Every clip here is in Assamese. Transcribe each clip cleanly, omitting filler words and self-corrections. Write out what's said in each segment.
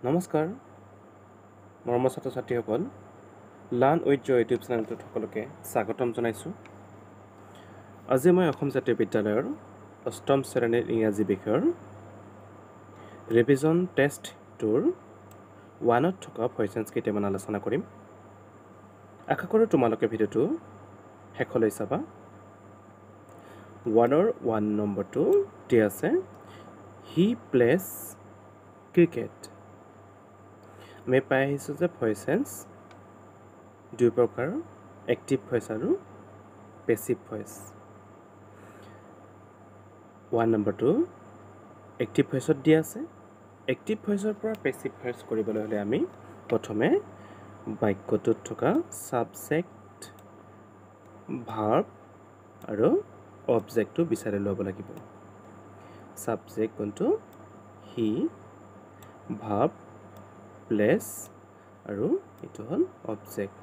নমস্কাৰ মৰমৰ ছাত্ৰ ছাত্ৰীসকল লাৰ্ণ উইথ জয় ইউটিউব চেনেলটোত সকলোকে স্বাগতম জনাইছোঁ। আজি মই অসম জাতীয় বিদ্যালয়ৰ অষ্টম শ্ৰেণীৰ ইংৰাজী বিষয়ৰ ৰিভিজন টেষ্ট 2ৰ 1ত থকা ভইচেঞ্চ কেইটামান আলোচনা কৰিম। আশা কৰোঁ তোমালোকে ভিডিঅ'টো শেষলৈ চাবা। 1ৰ 1 নম্বৰটো দিয়া আছে, হি প্লেছ ক্ৰিকেট। আমি পাই আহিছোঁ যে ভইচেঞ্চ দুই প্ৰকাৰ, এক্টিভ ভইচ আৰু পেছিভ ভইচ। 1 নম্বৰটো এক্টিভ ভইচত দিয়া আছে। এক্টিভ ভইচৰ পৰা পেছিভ ভইচ কৰিবলৈ হ'লে আমি প্ৰথমে বাক্যটোত থকা ছাবজেক্ট, ভাৰ্ব আৰু অবজেক্টটো বিচাৰি ল'ব লাগিব। ছাবজেক্ট কোনটো? হি, ভাৰ্ব প্লেছ আৰু এইটো হ'ল অবজেক্ট।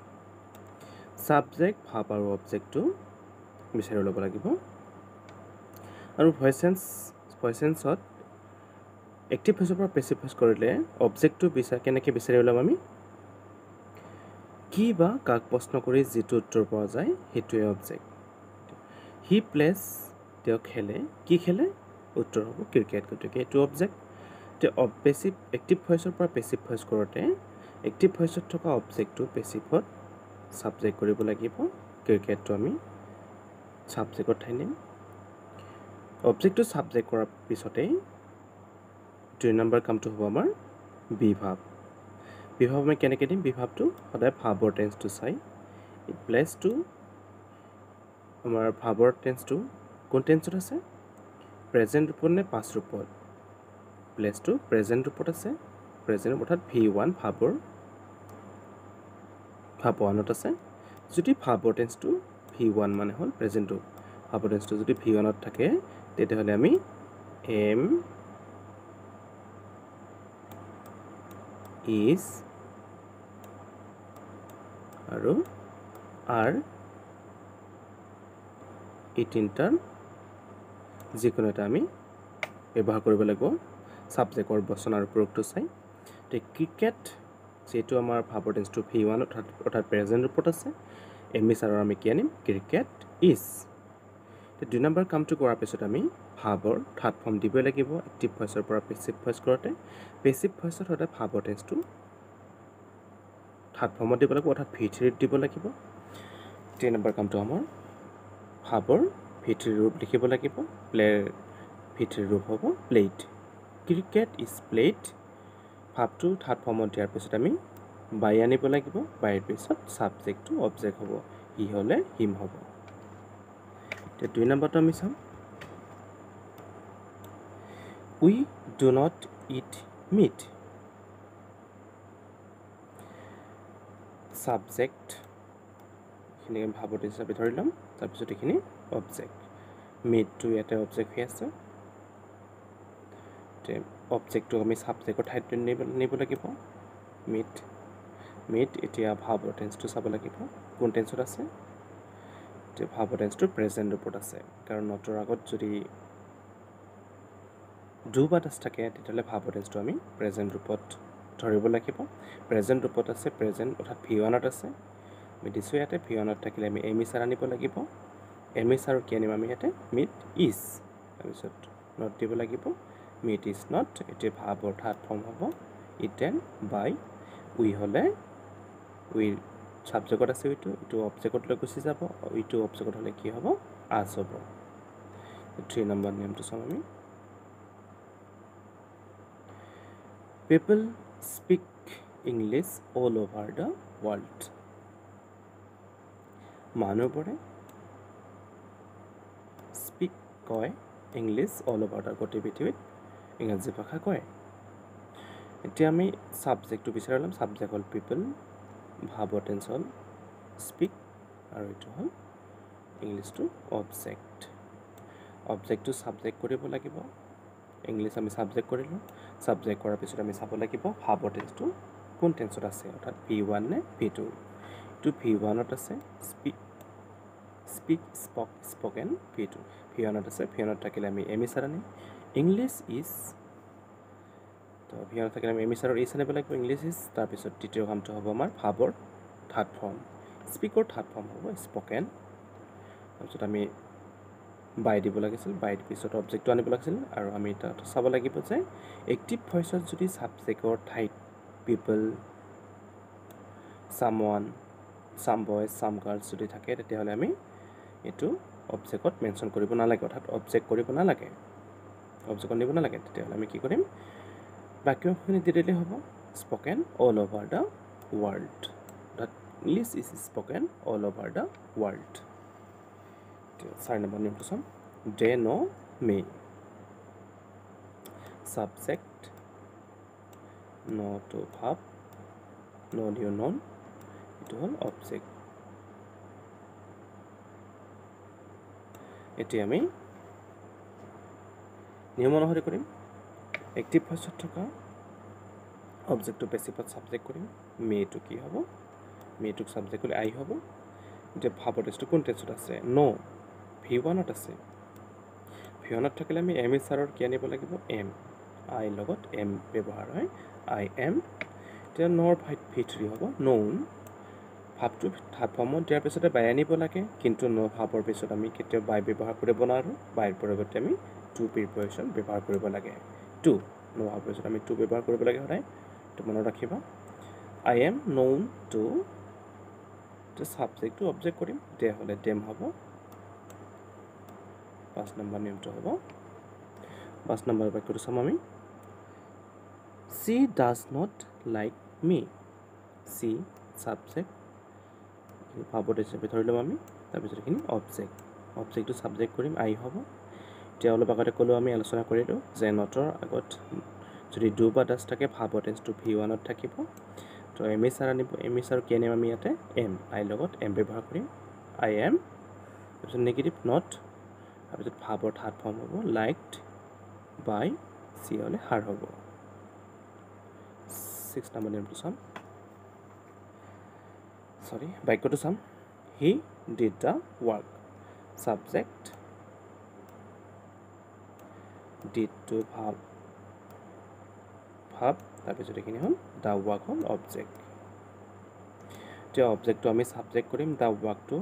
ছাবজেক্ট, ভাৰ্ব আৰু অবজেক্টটো বিচাৰি ল'ব লাগিব। আৰু ভইচেঞ্চত এক্টিভ ভইচৰ পৰা পেছিভ ভইচ কৰিলে অবজেক্টটো কেনেকৈ বিচাৰি ওলাম আমি? কি বা কাক প্ৰশ্ন কৰি যিটো উত্তৰ পোৱা যায় সেইটোৱে অবজেক্ট। হি প্লেছ, তেওঁ খেলে। কি খেলে? উত্তৰ হ'ব ক্ৰিকেট। গতিকে এইটো অবজেক্ট। পেছিভ এক্টিভ ভইচৰ পৰা পেছিভ ভইচ কৰোঁতে এক্টিভ ভইচত থকা অবজেক্টটো পেছিভত ছাবজেক্ট কৰিব লাগিব। ক্ৰিকেটটো আমি ছাবজেক্টত ঠাই দিম। অবজেক্টটো ছাবজেক্ট কৰাৰ পিছতেই 2 নম্বৰ কামটো হ'ব আমাৰ বিভাৱ। বিভাৱ আমি কেনেকৈ দিম? বিভাৱটো সদায় ভাৰ্বৰ টেন্সটো চাই প্লেছটো আমাৰ ভাৰ্বৰ টেন্সটো কোন টেন্সত আছে? প্ৰেজেণ্ট ৰূপত নে পাষ্ট ৰূপত? প্লেছটো প্ৰেজেণ্ট ৰূপত আছে। প্ৰেজেণ্ট অৰ্থাৎ V1 ভাৰ্ব 1ত আছে। যদি ভাৰ্বৰ টেন্সটো V1 মানে হ'ল প্ৰেজেণ্টটো, ভাৰ্বৰ টেন্সটো যদি V1ত থাকে তেতিয়াহ'লে আমি এম, ইজ আৰু আৰ এই তিনিটাৰ যিকোনো এটা আমি ব্যৱহাৰ কৰিব লাগিব ছাবজেক্টৰ বচন আৰু প্ৰয়োগটো চাই। ক্ৰিকেট যিহেতু আমাৰ ভাৰ্বৰ টেন্সটো V1 অৰ্থাৎ প্ৰেজেণ্ট ৰূপত আছে, এম ইজ আৰু আমি কি আনিম? Cricket is. 2 নম্বৰ কামটো কৰাৰ পিছত আমি ভাৰ্বৰ থাৰ্ড ফৰ্ম দিবই লাগিব। এক্টিভ ভইচৰ পৰা পেছিভ ভইচ কৰোঁতে পেছিভ ভইচত সদায় ভাৰ্বৰ টেন্সটো থাৰ্ড ফৰ্মত দিব লাগিব, অৰ্থাৎ V3ত দিব লাগিব। 3 নম্বৰ কামটো আমাৰ ভাৰ্বৰ V3 ৰূপ লিখিব লাগিব। V3 ৰূপ হ'ব প্লেইড। Cricket is played. ভাৰ্বটো থাৰ্ড ফৰ্মত দিয়াৰ পিছত আমি বাই আনিব লাগিব। বাইৰ পিছত ছাবজেক্টটো অবজেক্ট হ'ব। হি হ'লে হিম হ'ব। এতিয়া 2 নম্বৰটো আমি চাম। We do not eat meat. Subject এইখিনি ভাৰ্বৰ টেন্স হিচাপে ধৰি ল'ম, তাৰপিছত এইখিনি অবজেক্ট। মিটটো ইয়াতে অবজেক্ট হৈ আছে। অবজেক্টটো আমি ছাবজেক্টৰ ঠাইত নিব লাগিব। মিট এতিয়া ভাৰ্বৰ টেন্সটো চাব লাগিব কোন টেন্সত আছে। এতিয়া ভাৰ্বৰ টেন্সটো প্ৰেজেণ্ট ৰূপত আছে, কাৰণ নটৰ আগত যদি ডু বা ডাজ থাকে তেতিয়াহ'লে ভাৰ্বৰ টেন্সটো আমি প্ৰেজেণ্ট ৰূপত ধৰিব লাগিব। প্ৰেজেণ্ট ৰূপত আছে, প্ৰেজেণ্ট অৰ্থাৎ V1ত আছে। আমি দিছোঁ ইয়াতে V1ত থাকিলে আমি এম ইজ আনিব লাগিব। এম ইজ আৰু কি আনিম আমি ইয়াতে? Meat is. তাৰপিছত নট দিব লাগিব। Meet is not. এতিয়া ভাৰ্বৰ থাৰ্ড ফৰ্ম হ'ব ইট এণ্ড বাই। উই হ'লে উইৰ ছাবজেক্টত আছে এইটো অবজেক্টলৈ গুচি যাব। ইটো অবজেক্টত হ'লে কি হ'ব? আছ হ'ব। 3 নম্বৰ নিয়মটো চাম আমি। People speak English all over the world. মানুহবোৰে স্পীক কয় ইংলিছ অল অভাৰ দ্য গোটেই পৃথিৱীত ইংৰাজী ভাষা কয়। এতিয়া আমি ছাবজেক্টটো বিচাৰি ল'ম। ছাবজেক্ট হ'ল পিপল, ভাৰ্বৰ টেন্স হ'ল স্পীক আৰু এইটো হ'ল ইংলিছটো অবজেক্ট। অবজেক্টটো ছাবজেক্ট কৰিব লাগিব। ইংলিছ আমি ছাবজেক্ট কৰিলোঁ। ছাবজেক্ট কৰাৰ পিছত আমি চাব লাগিব ভাৰ্বৰ টেন্সটো কোন টেন্সত আছে, অৰ্থাৎ V1 নে V2। এইটো V1ত আছে। স্পীক, স্পক, স্পকেন V1ত আছে। V1ত থাকিলে আমি এম ইজ আনিম। ইংলিছ ইজ তো ভিয়ানত থাকিলে আমি এমিছাৰৰ ইজ আনিব লাগিব ইংলিছ ইজ তাৰপিছত তৃতীয় কামটো হ'ব আমাৰ ভাবৰ থাৰ্ড ফৰ্ম স্পীকৰ থাৰ্ড ফৰ্ম হ'ব স্পকেন তাৰপিছত আমি বাই দিব লাগিছিল বাইৰ পিছত অবজেক্টটো আনিব লাগিছিল আৰু আমি তাত চাব লাগিব যে এক্টিভ ভইচত যদি সাবজেক্টৰ ঠাইত পিপল সামওয়ান সাম বয়জ সাম গাৰ্লছ যদি থাকে তেতিয়াহ'লে আমি এইটো অবজেক্টত মেনশ্যন কৰিব নালাগে অৰ্থাৎ অবজেক্ট কৰিব নালাগে অবজেক্ট নিব নালাগে তেতিয়াহ'লে আমি কি কৰিম বাক্যখিনি দি দিলে হ'ব spoken all over the world that English is spoken all over the world 4 number নিয়মটো চাম they know me subject know to verb know you known এইটো হ'ল অবজেক্ট এতিয়া আমি নিয়ম অনুসৰি কৰিম এক্টিভ ভইচত থকা অবজেক্টটো বেছিভত সাবজেক্ট কৰিম মেটো কি হ'ব মেটোক সাবজেক্ট কৰি আই হ'ব এতিয়া ভাবৰ টেন্সটো কোন টেন্সত আছে নো V1ত আছে V1ত থাকিলে আমি এম ইছাৰৰ কি আনিব লাগিব এম আই লগত এম ব্যৱহাৰ হয় আই এম এতিয়া নৰ V3 হ'ব নোন ভাবটো থাৰ্ড ফৰ্মত দিয়াৰ পিছতে বাই আনিব লাগে কিন্তু ন ভাবৰ পিছত আমি কেতিয়াও বাই ব্যৱহাৰ কৰিব নোৱাৰোঁ বাইৰ পৰিৱৰ্তে আমি টু প্ৰিপ'জিশ্যন ব্যৱহাৰ কৰিব লাগে টু ন ভাবৰ পিছত আমি টু ব্যৱহাৰ কৰিব লাগে সদায় তো মনত ৰাখিবা আই এম নোন টু সাবজেক্টটো অবজেক্ট কৰিম তেতিয়াহ'লে ডেম হ'ব 5 নম্বৰ নিয়মটো হ'ব 5 নম্বৰ বাক্যটো চাম আমি she does not like me she subject ভাবত হিচাপে ধৰি ল'ম আমি তাৰপিছত এইখিনি অবজেক্টটো সাবজেক্ট কৰিম আই হ'ব এতিয়া অলপ আগতে ক'লোঁ আমি আলোচনা কৰিলোঁ যে নটৰ আগত যদি ডু বা ডাছ থাকে ভাবৰ টেন্সটো V1ত থাকিব তো এম ইছাৰ কি আনিম আমি ইয়াতে এম আই লগত এম ব্যৱহাৰ কৰিম আই এম তাৰপিছত নেগেটিভ নট তাৰপিছত ভাবৰ থাৰ্ড ফৰ্ম হ'ব লাইকড বাই চি হ'লে হাৰ হ'ব 6 নম্বৰ নিয়মটো চাম বাক্যটো চাম he did the work subject did to ভাব তাৰপিছত এইখিনি হ'ল দ্য ৱৰ্ক হ'ল অবজেক্ট এতিয়া অবজেক্টটো আমি সাবজেক্ট কৰিম দ্য ৱৰ্কটো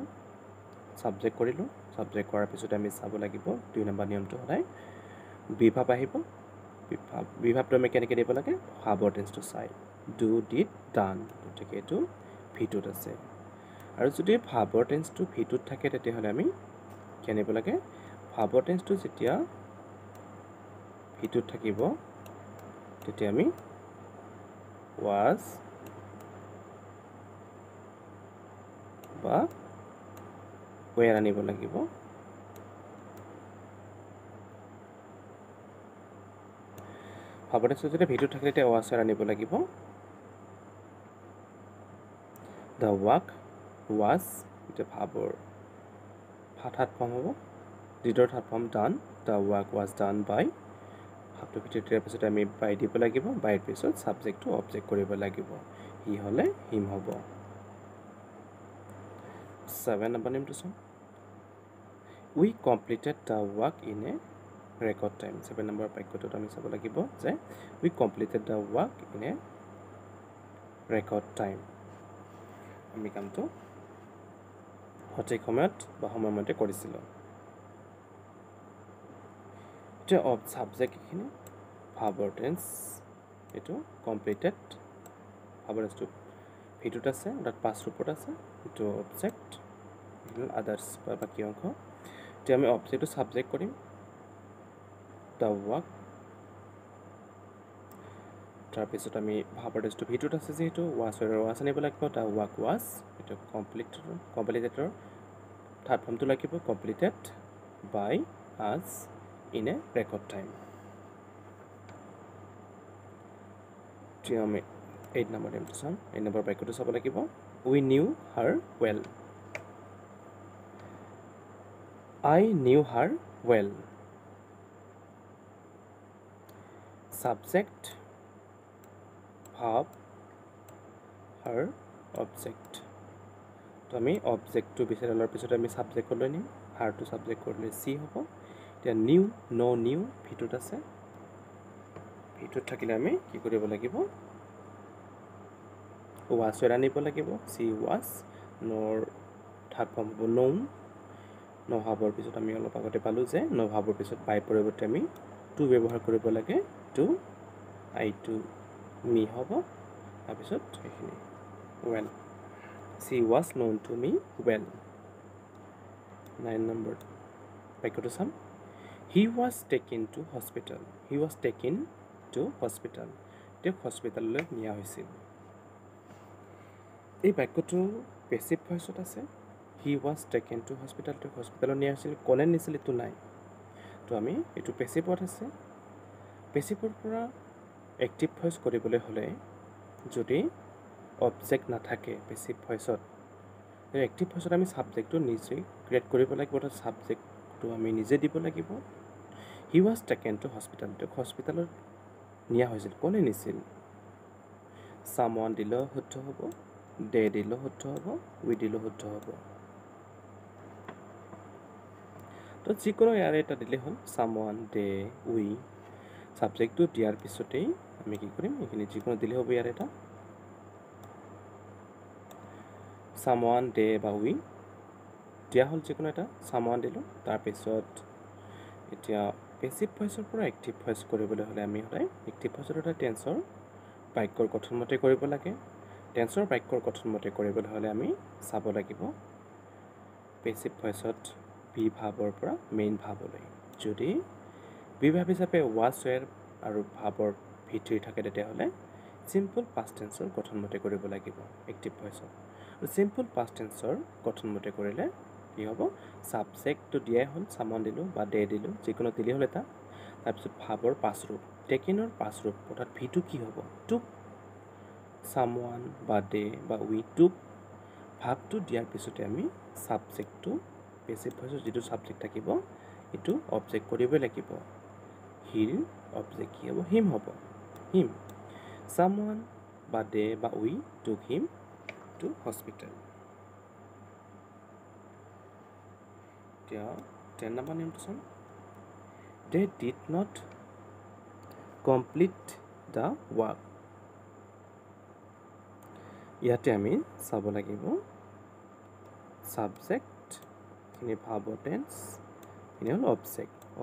সাবজেক্ট কৰিলোঁ সাবজেক্ট কৰাৰ পিছতে আমি চাব লাগিব 2 নম্বৰ নিয়মটো সদায় বিভাব আহিব বিভাবটো আমি কেনেকৈ দিব লাগে ভাবৰ টেন্সটো চাই ডু ডিড ডান গতিকে এইটো ভিটোত আছে আৰু যদি ভাবৰ টেন্সটো ভিটোত থাকে তেতিয়াহ'লে আমি কি আনিব লাগে ভাবৰ টেন্সটো যেতিয়া ভিটোত থাকিব তেতিয়া আমি was বা where আনিব লাগিব ভাবৰ টেন্সটো যেতিয়া ভিটোত থাকিলে তেতিয়া was আনিব লাগিব the work was এটা ভাবৰ থাৰ্ড ফৰ্ম হ'ব ডিডৰ third form done the work was done by ভাবটো ভিতৰত দিয়াৰ পিছত আমি বাই দিব লাগিব বাইৰ পিছত সাবজেক্টটো অবজেক্ট কৰিব লাগিব হি হ'লে হিম হ'ব 7 নম্বৰ নিয়মটো চাম we completed the work in a record time 7 নম্বৰ বাক্যটোত আমি চাব লাগিব যে we completed the work in a record time আমি কামটো সঠিক সময়ত বা সময়মতে কৰিছিলোঁ এতিয়া সাবজেক্ট এইখিনি ভাবৰ টেন্স এইটো কমপ্লিটেড ভাবৰ টেন্সটো ভিটোত আছে অৰ্থাৎ পাষ্ট ৰূপত আছে এইটো অবজেক্ট আদাৰ্ছ বা বাকী অংশ এতিয়া আমি অবজেক্টটো সাবজেক্ট কৰিম দ্য ৱৰ্ক তাৰপিছত আমি ভাবৰ টেন্সটো ভিটোত আছে যিহেতু ৱাছ আনিব লাগিব দ্য ৱৰ্ক ৱাছ এইটো কমপ্লিটেডৰ থাৰ্ড ফৰ্মটো লাগিব কমপ্লিটেড বাই আজ in a record time এতিয়া আমি 8 নম্বৰ নিয়মটো চাম 8 নম্বৰ বাক্যটো চাব লাগিব we knew her well I knew her well subject verb her object তো আমি অবজেক্টটো বিচাৰি লোৱাৰ পিছত আমি সাবজেক্ট লৈ নিম হাৰটো সাবজেক্ট কৰিলে চি হ'ব এতিয়া নিউ ভিটোত আছে এইটোত থাকিলে আমি কি কৰিব লাগিব was ৰ আনিব লাগিব she was ন'ৰ থাৰ্ড ফৰ্ম হ'ব known নহাবৰ পিছত আমি অলপ আগতে পালো যে নহাবৰ পিছত by পৰিৱৰ্তে আমি to ব্যৱহাৰ কৰিব লাগে to I to me হ'ব তাৰপিছত এইখিনি well she was known to me well 9 number বাক্যটো চাম he was taken to hospital তেওঁক হস্পিটাললৈ নিয়া হৈছিল এই বাক্যটো পেছিভ ভইচত আছে he was taken to hospital তেওঁক হস্পিটালত নিয়া হৈছিল কোনে নিছিল এইটো নাই তো আমি এইটো পেছিভত আছে পেছিভৰ পৰা এক্টিভ ভইচ কৰিবলৈ হ'লে যদি অবজেক্ট নাথাকে পেছিভ ভইচত এক্টিভ ভইচত আমি সাবজেক্টটো নিজে ক্ৰিয়েট কৰিব লাগিব অৰ্থাৎ সাবজেক্টটো আমি নিজে দিব লাগিব he was taken to hospital তেওঁক হস্পিটালত নিয়া হৈছিল কোনে নিছিল someone দিলেও শুদ্ধ হ'ব they দিলেও শুদ্ধ হ'ব we দিলেও শুদ্ধ হ'ব তো যিকোনো ইয়াৰে এটা দিলে হ'ল someone they we সাবজেক্টটো দিয়াৰ পিছতেই আমি কি কৰিম এইখিনি যিকোনো দিলে হ'ব ইয়াৰ এটা someone they বা we দিয়া হ'ল যিকোনো এটা someone দিলোঁ তাৰপিছত এতিয়া পেছিভ ভইচৰ পৰা এক্টিভ ভইচ কৰিবলৈ হ'লে আমি সদায় এক্টিভ ভইচৰ এটা টেন্সৰ বাক্যৰ গঠনমতে কৰিব লাগে টেন্সৰ বাক্যৰ গঠনমতে কৰিবলৈ হ'লে আমি চাব লাগিব পেছিভ ভইচত বি ভাবৰ পৰা মেইন ভাবলৈ যদি বি ভাব হিচাপে was were আৰু ভাবৰ ভিতৰি থাকে তেতিয়াহ'লে সিম্পল পাষ্ট টেন্সৰ গঠনমতে কৰিব লাগিব এক্টিভ ভইচত আৰু সিম্পল পাষ্ট টেন্সৰ গঠনমতে কৰিলে কি হ'ব সাবজেক্টটো দিয়াই হ'ল সামন দিলোঁ বা দে দিলোঁ যিকোনো দিলে হ'ল এটা তাৰপিছত ভাবৰ পাঁচ ৰূপ টেকেনৰ পাঁচ ৰূপ অৰ্থাৎ ভিটো কি হ'ব টুক সামওয়ান বা দে বা উই টুক ভাবটো দিয়াৰ পিছতে আমি সাবজেক্টটো পেছিভ ভইচৰ যিটো সাবজেক্ট থাকিব এইটো অবজেক্ট কৰিবই লাগিব হিৰ অবজেক্ট কি হ'ব হিম হ'ব হিম সামওয়ান বা দে বা উই টুক হিম টু হস্পিটেল এতিয়া 10 নম্বৰ নিয়মটো চাম they did not complete the work ইয়াতে আমি চাব লাগিব সাবজেক্ট খিনি ভাব টেন্স খিনি হ'ল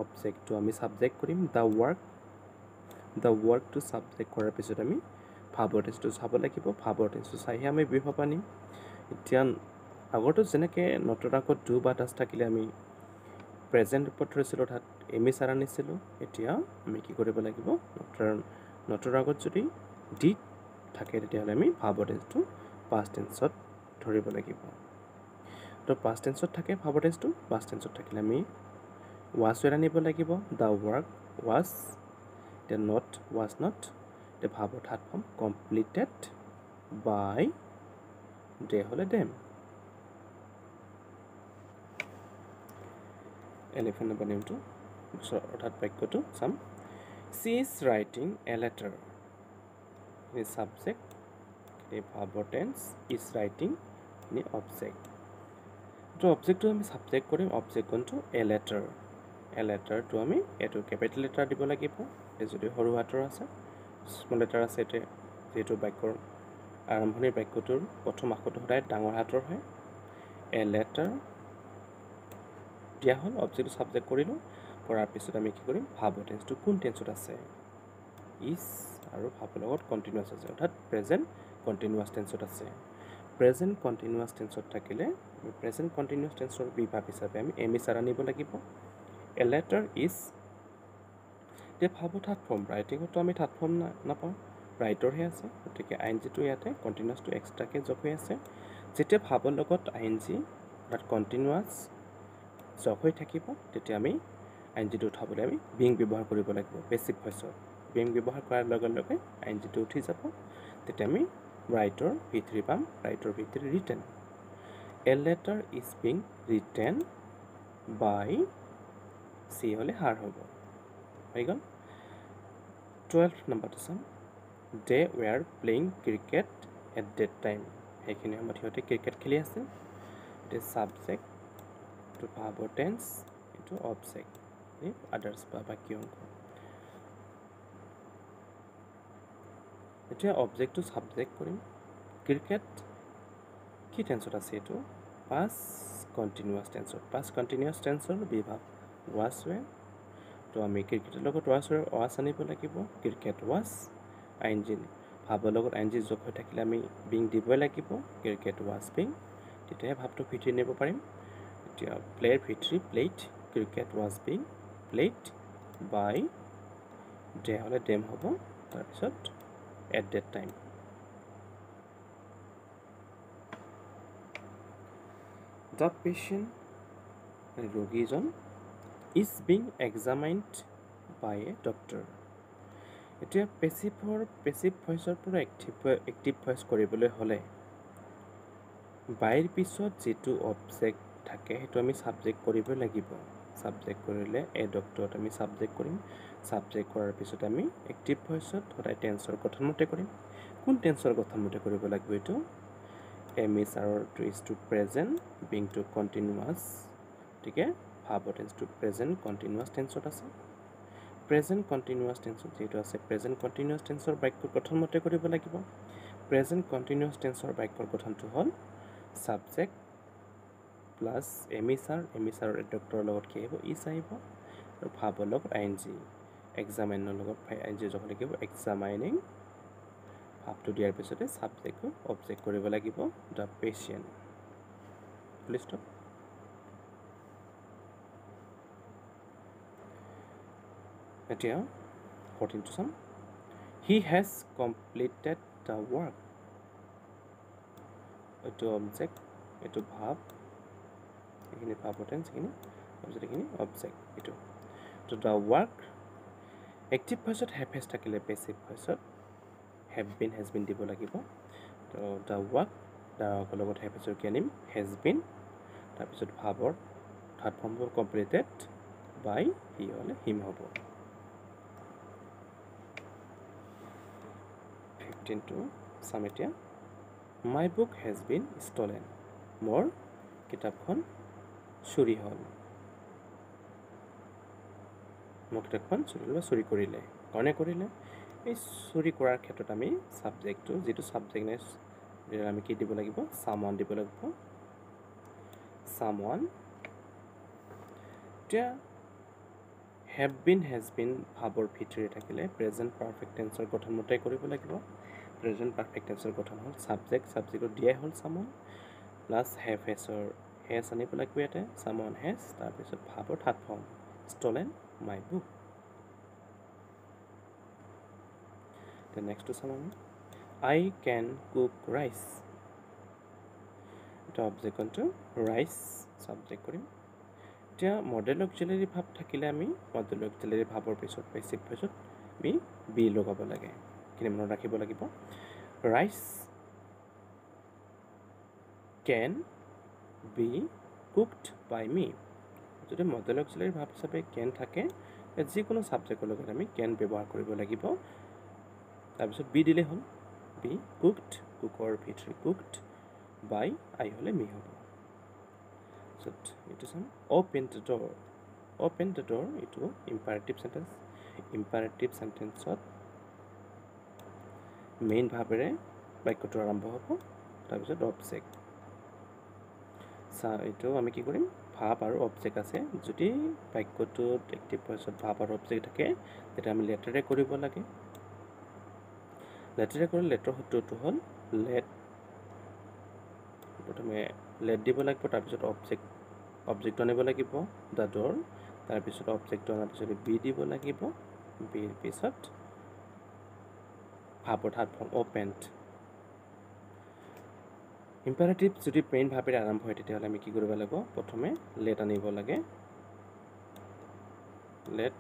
অবজেক্টটো আমি সাবজেক্ট কৰিম the work to সাবজেক্ট কৰাৰ পিছত আমি ভাব টেন্সটো চাব লাগিব ভাব টেন্সটো চাইহে আমি বিভাব আনিম এতিয়া আগৰটো যেনেকৈ নটৰ আগত ডু বা ডাজ থাকিলে আমি প্ৰেজেণ্ট ৰূপত ধৰিছিলোঁ অৰ্থাৎ এমি চাৰ আনিছিলোঁ এতিয়া আমি কি কৰিব লাগিব নটৰ আগত যদি ডিড থাকে তেতিয়াহ'লে আমি ভাব টেন্সটো পাষ্ট টেন্সত ধৰিব লাগিব তো পাষ্ট টেন্সত থাকে ভাব টেন্সটো পাষ্ট টেন্সত থাকিলে আমি was were আনিব লাগিব the work was the not was not the ভাবৰ third form completed by they হ'লে them 11 নম্বৰ নিয়মটো অৰ্থাৎ বাক্যটো চাম she is writing a letter is subject a verb tense is writing any object তো অবজেক্টটো আমি সাবজেক্ট কৰিম অবজেক্ট কোনটো a letter তো আমি এটো ক্যাপিটেল লেটাৰ দিব লাগিব যদি সৰু হাতৰ আছে স্মল লেটাৰ আছে এতে যেটো বাক্যৰ আৰম্ভণিৰ বাক্যটোৰ প্ৰথম আখৰটো সদায় ডাঙৰ হাতৰ হয় a letter দিয়া হ'ল অবজেক্টটো সাবজেক্ট কৰিলোঁ কৰাৰ পিছত আমি কি কৰিম ভাব টেন্সটো কোন টেন্সত আছে ইজ আৰু ভাবৰ লগত কন্টিনিউয়াস আছে অৰ্থাৎ প্ৰেজেন্ট কন্টিনিউয়াস টেন্সত আছে প্ৰেজেন্ট কন্টিনিউয়াস টেন্সত থাকিলে প্ৰেজেন্ট কন্টিনিউয়াস টেন্সৰ বিভাগ হিচাপে আমি এম ইজ আনিব লাগিব এ লেটাৰ ইজ তে ভাব থাৰ্ড ফৰ্ম ৰাইটিঙতো আমি থাৰ্ড ফৰ্ম নাপাওঁ ৰাইটৰহে আছে গতিকে আইএনজিটো ইয়াতে কন্টিনিউয়াসটো এক্সট্ৰাকে যোগ হৈ আছে যেতিয়া ভাবৰ লগত আইএনজি অৰ্থাৎ কন্টিনিউয়াস যোগ হৈ থাকিব তেতিয়া আমি আইএনজিটো উঠাবলৈ আমি বিং ব্যৱহাৰ কৰিব লাগিব পেছিভ ভইচত বিং ব্যৱহাৰ কৰাৰ লগে লগে আইএনজিটো উঠি যাব তেতিয়া আমি ৰাইটৰ V3 পাম ৰাইটৰ V3 written a letter is being written by she হ'লে হাৰ হ'ব হৈ গ'ল 12 নম্বৰটো চাম they were playing cricket at that time সেইখিনি সময়ত সিহঁতে ক্ৰিকেট খেলি আছিল এইটো ছাবজেক্ট এইটো ভাব টেন্স এইটো অবজেক্ট আদাৰ্ছ বা বাকী অংশ এতিয়া অবজেক্টটো সাবজেক্ট কৰিম ক্ৰিকেট কি টেন্সত আছে এইটো পাস কন্টিনিউয়াস টেন্সত পাস কন্টিনিউয়াস টেন্সৰ বিভাগ was were তো আমি ক্ৰিকেটৰ লগত was were was আনিব লাগিব ক্ৰিকেট was আইনজিন ভাবৰ লগত আইনজি যোগ হৈ থাকিলে আমি বিং দিবই লাগিব ক্ৰিকেট was being তেতিয়া ভাবটো ভিতৰি নিব পাৰিম এতিয়া প্লেয়াৰ ভিতৰি played cricket was being played by day হলে ডেম হ'ব তাৰপিছত at that time the patient ৰোগীজন is being examined by a doctor এতিয়া পেছিভ ভইচৰ পৰা এক্টিভ ভইচ কৰিবলৈ হ'লে বাইৰ পিছত যেটো অবজেক্ট থাকে হেতু আমি সাবজেক্ট কৰিব লাগিব সাবজেক্ট কৰিলে এ ডক্টৰত আমি সাবজেক্ট কৰিম সাবজেক্ট কৰাৰ পিছত আমি এক্টিভ ভইচত সদায় টেন্সৰ গঠন মতে কৰিম কোন টেন্সৰ গঠন মতে কৰিব লাগিব এটো am is or to is to present being to continuous ঠিক আছে ভাব টেন্স to present continuous টেন্সত আছে present continuous tense যেটো আছে present continuous tenseৰ বাক্য গঠন মতে কৰিব লাগিব present continuous tenseৰ বাক্যৰ গঠনটো হ'ল subject plus emissar ডক্টৰৰ লগত কি হ'ব is আহিব আৰু ভাবৰ লগত ing examineৰ লগত ing যোগ লাগিব examining ভাবটো দিয়াৰ পিছতে subject object কৰিব লাগিব the patient full stop এতিয়া 14 to some he has completed the work এটো অবজেক্ট এটো ভাব এখানে ভাব টেন্স এখানে অবজেক্ট এখানে অবজেক্ট এটো তো the work এক্টিভ ভয়েসত have has থাকিলে পেসিভ ভয়েসত have been has been দিব লাগিব তো the work the লগত have has কি আনিম has been তাৰপিছত ভাবৰ থাৰ্ড ফৰ্ম হ'ব completed by he হলে him হ'ব 15 to some এতিয়া my book has been stolen মোৰ কিতাপখন চুৰি হ'ল মোৰ কিতাপখন চুৰি কৰিলে কোনে কৰিলে এই চুৰি কৰাৰ ক্ষেত্ৰত আমি সাবজেক্টটো যেটো সাবজেক্ট নেস আমি কি দিব লাগিব someone দিব লাগিব someone এতিয়া have been has been ভাবৰ ভিতৰি থাকিলে present perfect tenseৰ গঠন মতে কৰিব লাগিব present perfect tenseৰ গঠন হ'ল subjectৰ দিয়া হ'ল someone plus have has আনিব লাগিব ইয়াতে someone has তাৰপিছত ভাবৰ third form stolen my book the next to someone I can cook rice এটা অবজেক্ট কোনটো rice subject কৰিম এতিয়া মডেল অক্সিলাৰি ভাব থাকিলে আমি মডেল অক্সিলাৰি ভাবৰ পিছত পেসিভ ভয়েসত আমি বি লগাব লাগে কিনে মনত ৰাখিব লাগিব rice can be cooked by me যদি মডেল অক্সিলাৰি ভাব হিচাপে can থাকে যিকোনো সাবজেক্টৰ লগত আমি can ব্যৱহাৰ কৰিব লাগিব তাৰপিছত বি দিলে হ'ল বি cooked কুকৰ ভিতৰি cooked by I হলে me হ'ব so it is open the door itu imperative sentence main ভাবেৰে বাক্যটো আৰম্ভ হ'ব তাৰপিছত অবজেক্ট এইটো আমি কি কৰিম ভাব আৰু অবজেক্ট আছে যদি বাক্যটোত এক্টিভ ভয়েসত ভাব আৰু অবজেক্ট থাকে তেতিয়া আমি লেটাৰে কৰিব লাগে লেটাৰে কৰিলে লেটাৰ সূত্ৰটো হ'ল লেট প্ৰথমে লেট দিব লাগিব তাৰপিছত অবজেক্ট আনিব লাগিব the door তাৰপিছত অবজেক্ট আনাৰ পিছত বি দিব লাগিব বিৰ পিছত ভাবৰ থাৰ্ড ফৰ্ম opened ইম্পাৰেটিভ যদি মেইন ভাবেৰে আৰম্ভ হয় তেতিয়া হলে আমি কি কৰিব লাগিব প্ৰথমে লেট আনিব লাগে let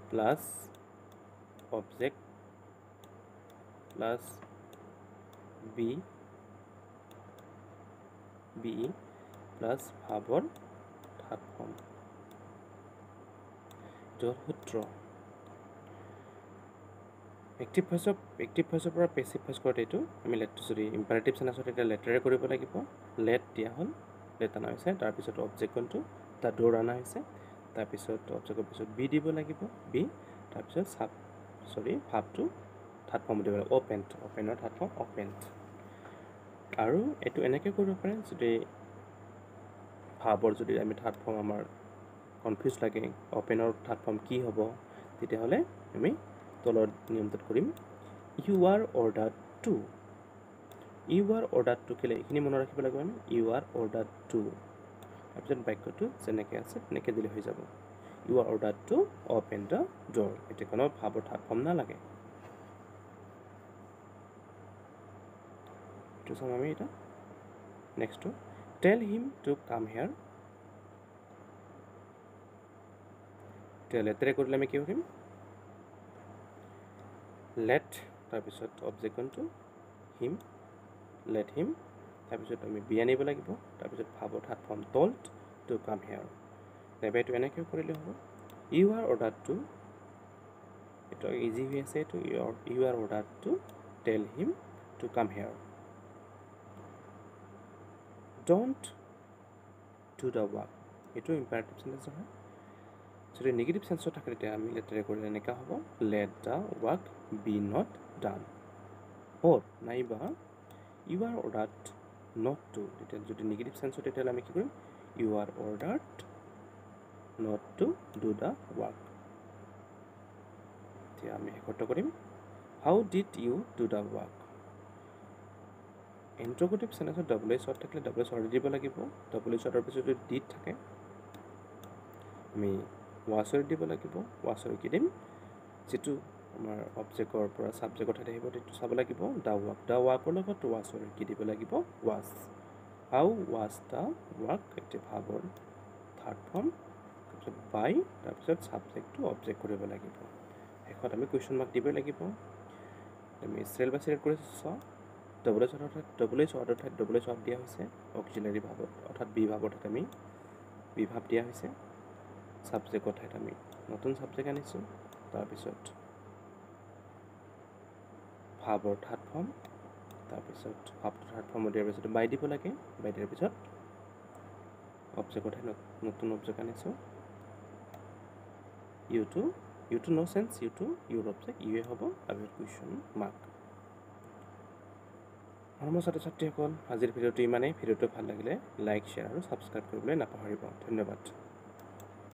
plus object plus be plus ভাবৰ থাৰ্ড ফৰ্ম সূত্ৰ এক্টিভ ভয়েসৰ পৰা পেসিভ ভয়েস কৰাতে এইটো আমি লেটটো যদি ইম্পাৰেটিভ সেন্টেন্সত এটা লেটাৰে কৰিব লাগিব লেট দিয়া হ'ল লেট আনা হৈছে তাৰপিছত অবজেক্ট কোনটো the door আনা হৈছে তাৰপিছত অবজেক্টৰ পিছত বি দিব লাগিব বি তাৰপিছত সৰি ভাবটো থাৰ্ড ফৰ্ম দিব লাগিব অপেণ্ড অপেনৰ থাৰ্ড ফৰ্ম অপেণ্ড আৰু এইটো এনেকৈ কৰিব পাৰে যদি ভাবৰ যদি আমি থাৰ্ড ফৰ্ম আমাৰ কনফিউজ লাগে অপেনৰ থাৰ্ড ফৰ্ম কি হ'ব তেতিয়াহ'লে আমি তলৰ নিয়মটোত কৰিম you are order to you are order to কেলে এইখিনি মনত ৰাখিব লাগিব আমি ইউ আৰ অৰ্ডাৰ টু তাৰপিছত বাক্যটো যেনেকৈ আছে তেনেকৈ দিলে হৈ যাব you are order to open the door এতিয়া কোনো ভাবৰ থাৰ্ড ফৰ্ম নালাগে এইটো চাম আমি এটা নেক্সটটো টেল হিম টু কাম হেয়াৰ লেটেৰে কৰিলে আমি কি কৰিম লেট তাৰপিছত অবজেক্ট কোনটো হিম লেট হিম তাৰপিছত আমি বি আনিব লাগিব তাৰপিছত ভাবৰ third form told to come here নাইবা এইটো এনেকৈ কৰিলে হ'ব ইউ আৰ অৰ্ডাৰ টু এইটো ইজি হৈ আছে এইটো you are order to tell him to come here don't do the work এইটো ইম্পাৰেটিভ চেণ্টেন্স হয় যদি নেগেটিভ চেন্সত থাকে তেতিয়া আমি লেটেৰে কৰিলে এনেকুৱা হ'ব let the work be not done or নাইবা you are ordered not to তেতিয়া যদি নেগেটিভ চেন্সত তেতিয়াহ'লে আমি কি কৰিম you are ordered not to do the work এতিয়া আমি শেষত কৰিম how did you do the work interrogative চেন্টেন্সত ডাবল এইচ থাকিলে ডাবল এইচ দিব লাগিব ডাবল এইচ পিছত যদি ডিড থাকে আমি ৱাছৰ দিব লাগিব ৱাছৰ কি দিম যেটো আমাৰ অবজেক্টৰ পৰা সাবজেক্টত আহিব তেটো চাব লাগিব দা ৱাৰ্কৰ লগত ৱাছৰ কি দিব লাগিব ৱাছ হাউ ৱাছ দা ৱাৰ্ক এটো ভাবৰ থাৰ্ড ফৰ্ম তাৰপিছত বাই তাৰপিছত সাবজেক্টটো অবজেক্ট কৰিব লাগিব শেষত আমি কুৱেশ্যন মাৰ্ক দিব লাগিব আমি সেল বাই সেল কৰি চাওঁ ডবল এইচ অৰ্ডাৰ ঠাইত ডবল এইচ দিয়া হৈছে অক্সিলাৰী ভাৱত অৰ্থাৎ বি ভাৱত আমি বি ভাৱ দিয়া হৈছে সাবজেক্টৰ ঠাইত আমি নতুন সাবজেক্ট আনিছোঁ তাৰপিছত ভাৱৰ থাৰ্ড ফৰ্ম তাৰপিছত ভাৱটো থাৰ্ড ফৰ্মত দিয়াৰ পিছত বাই দিব লাগে বাই দিয়াৰ পিছত অবজেক্টৰ ঠাইত নতুন অবজেক্ট আনিছোঁ ইউটো নো চেন্স ইউৰ অবজেক্ট ইউৱে হ'ব তাৰপিছত কুৱেশ্যন মাৰ্ক মৰমৰ ছাত্ৰ ছাত্ৰীসকল আজিৰ ভিডিঅ'টো ইমানেই ভিডিঅ'টো ভাল লাগিলে লাইক শ্বেয়াৰ আৰু ছাবস্ক্ৰাইব কৰিবলৈ নাপাহৰিব ধন্যবাদ